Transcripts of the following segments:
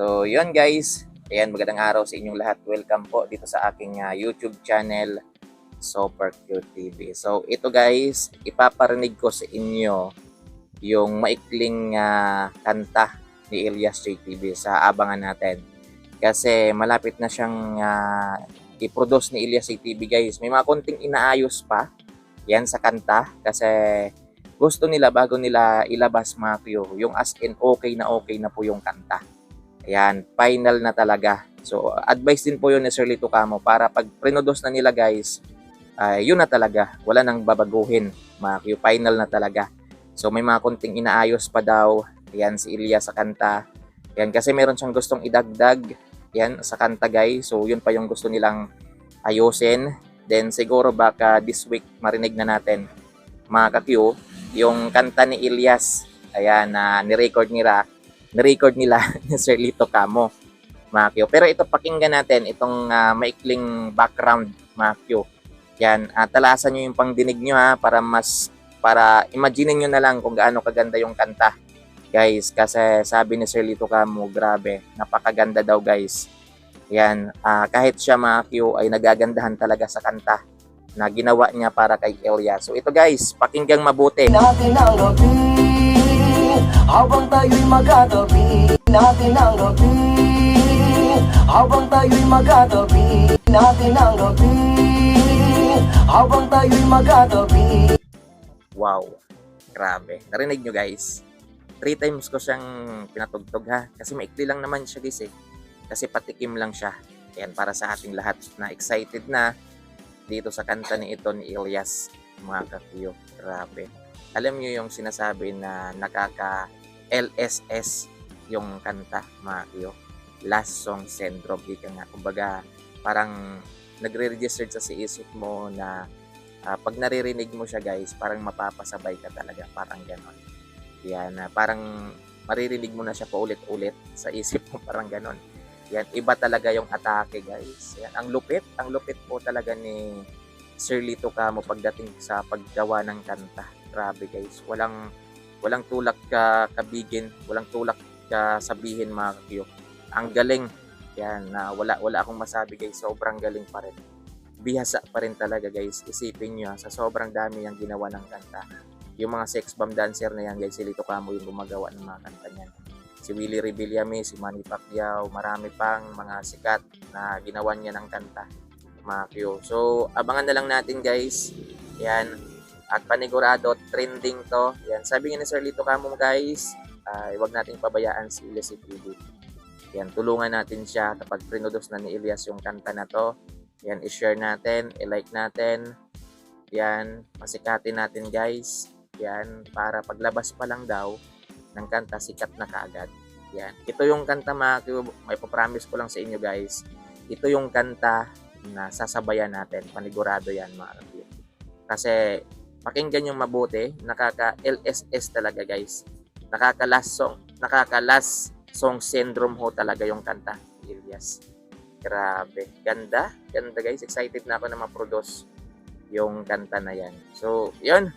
So, yun guys. Ayan, magandang araw sa inyong lahat. Welcome po dito sa aking YouTube channel, Super Cute TV. So, ito guys, ipaparinig ko sa inyo yung maikling kanta ni Elias JTV sa abangan natin. Kasi malapit na siyang i-produce ni Elias JTV guys. May mga konting inaayos pa yan sa kanta kasi gusto nila bago nila ilabas mga kuyo, yung as in okay na po yung kanta. Ayan, final na talaga. So, advice din po yun ni Sir Lito Camo para pag produce na nila guys, yun na talaga. Wala nang babaguhin mga kuyo, final na talaga. So, may mga konting inaayos pa daw. Ayan, si Elias sa kanta. Ayan, kasi meron siyang gustong idagdag yan sa kanta guys. So, yun pa yung gusto nilang ayusin. Then siguro baka this week marinig na natin mga kakyo yung kanta ni Elias. Ayan na ni-record nila ni Sir Lito Camo mga kakyo. Pero ito pakinggan natin itong maikling background mga kakyo. Yan, talasan nyo yung pangdinig nyo para imagine nyo na lang kung gaano kaganda yung kanta guys. Kasi sabi ni Sir Lito Camo, grabe, napakaganda daw guys. Yan, kahit siya mga Q ay nagagandahan talaga sa kanta na ginawa niya para kay Elias. So ito guys, pakinggang mabuti. Natin ang gabi, habang tayo'y magagabi. Natin ang gabi, habang tayo'y magagabi. Natin ang gabi, habang tayo'y magagabi. Wow, grabe. Narinig nyo guys. 3 times ko siyang pinatugtog ha. Kasi maikli lang naman siya guys eh. Kasi patikim lang siya. Ayan, para sa ating lahat na excited na dito sa kanta ni Elias, mga kakuyo. Grabe. Alam nyo yung sinasabi na nakaka-LSS yung kanta, mga kakuyo. Last Song Syndrome. Ika nga. Kumbaga, parang nagre-register sa isip mo na pag naririnig mo siya guys, parang mapapasabay ka talaga. Parang ganon. Yan, parang maririnig mo na siya paulit-ulit sa isip mo. Parang ganon. Yan, iba talaga yung atake guys. Yan, ang lupit po talaga ni Sir Lito Camo pagdating sa paggawa ng kanta. Grabe guys, walang tulak ka kabigin, walang tulak ka sabihin mga kakyo. Ang galing. Yan, wala akong masabi guys, sobrang galing pa rin. Bihasa pa rin talaga guys. Isipin nyo sa sobrang dami yung ginawa ng kanta. Yung mga sex bomb dancer na yan guys, si Lito Camo yung gumagawa ng mga kanta niyan. Si Willie Rebillame, si Manny Pacquiao, marami pang mga sikat na ginawan niya ng kanta, mga Q. So, abangan na lang natin guys. Yan. At panigurado, trending to. Yan. Sabi nga ni Sir Lito Camo guys, huwag nating pabayaan si Elias JTV. Yan. Tulungan natin siya kapag produce na ni Elias yung kanta na to. Yan. I-share natin, i-like natin. Yan. Masikatin natin guys. Yan. Para paglabas pa lang daw ng kanta, sikat na kaagad. Yan. Ito yung kanta mga Q, may papromise ko lang sa inyo guys. Ito yung kanta na sasabayan natin. Panigurado yan mga Q. Kasi pakinggan yung mabuti, nakaka-LSS talaga guys. Nakaka-last song syndrome ho talaga yung kanta ni Elias. Grabe. Ganda guys. Excited na ako na ma-produce yung kanta na yan. So, yun.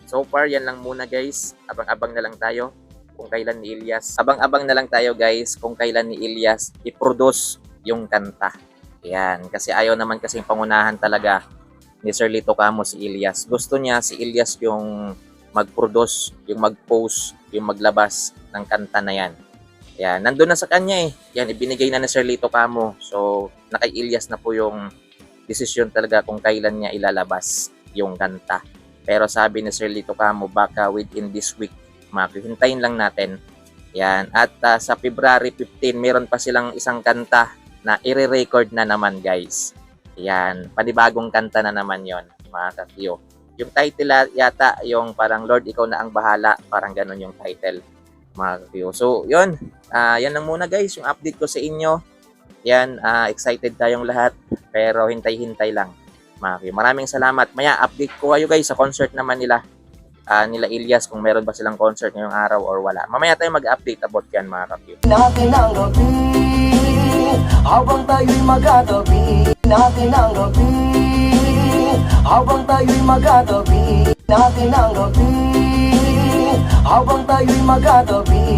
So far, yan lang muna guys. Abang-abang na lang tayo kung kailan ni Elias. Abang-abang na lang tayo guys kung kailan ni Elias i-produce yung kanta. Yan. Kasi ayaw naman kasing pangunahan talaga ni Sir Lito Camo si Elias. Gusto niya si Elias yung mag-produce, yung mag-post, yung maglabas ng kanta na yan. Yan. Nandun na sa kanya eh. Yan. Ibinigay na ni Sir Lito Camo. So, nakay Elias na po yung desisyon talaga kung kailan niya ilalabas yung kanta. Pero sabi ni Sir Lito Camo, baka within this week, hintayin lang natin. Yan. At sa February 15, meron pa silang isang kanta na i-record na naman guys. Yan. Panibagong kanta na naman yon mga kakyo. Yung title yata, yung parang Lord, ikaw na ang bahala. Parang ganun yung title mga kakyo. So, yun. Yan lang muna guys, yung update ko sa inyo. Yan. Excited tayong lahat. Pero hintay-hintay lang mga kakyo. Maraming salamat. Maya, update ko kayo guys sa concert naman nila Elias kung meron ba silang concert ngayong araw or wala. Mamaya tayo mag-update about yan mga kakyo. Natin ang gabi, habang tayo'y magagabi. Natin ang gabi, habang tayo'y magagabi. Natin ang gabi, habang tayo'y magagabi.